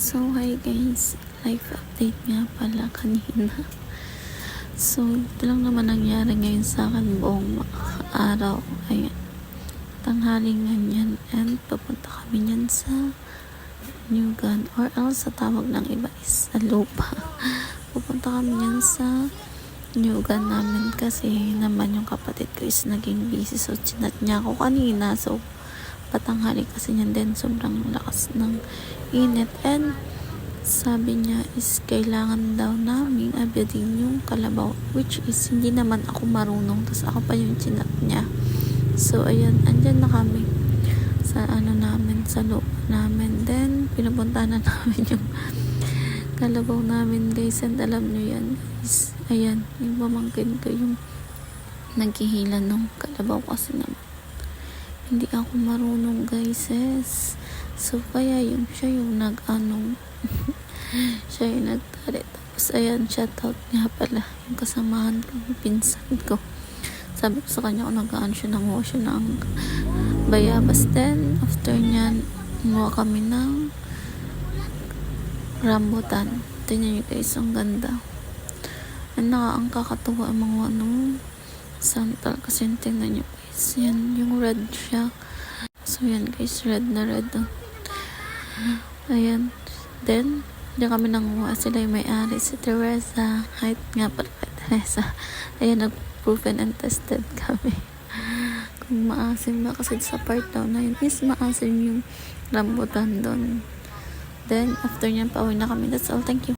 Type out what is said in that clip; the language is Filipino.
So, hi guys. Life update nga pala kanina. So, ito lang naman nangyari ngayon sa akin buong araw. Ayan. Tanghaling ganyan. And papunta kami niyan sa Nugan. Or else sa tawag ng iba is sa lupa. Pupunta kami niyan sa Nugan namin kasi naman yung kapatid ko is naging busy. So, chinat niya ako kanina. So, patanghali kasi niyan din. Sobrang lakas ng init. And sabi niya is kailangan daw namin abyadin yung kalabaw, which is hindi naman ako marunong, tapos ako pa yung chinat niya. So ayan, andyan na kami sa namin, sa lupa namin. Then pinupuntahan na namin yung kalabaw namin guys. And alam nyo yan guys, ayan yung pamangkin ko yung naghihila ng kalabaw kasi naman hindi ako marunong guys. So kaya siya yung siya yung nagtari. Tapos ayan, shoutout nga pala yung kasamahan ko, yung pinsan ko. Sabi ko sa kanya kung nag-aan siya, nanguha siya ng bayabas. Then after nyan, nanguha kami ng rambutan. Tingnan nyo guys, ang ganda. Ang kakatuwa ang mga santal kasi tingnan nyo guys, yan yung red siya. So yan guys, red na red. Ayan. Then diyan kami nanguha, sila yung may-ari, si Teresa. Height nga pala kay Teresa. Ayan, nag-proven and tested kami kung maasim ba, kasi sa part daw na yun is maasim yung rambutan doon. Then after nyan, pauwi na kami. That's all, thank you.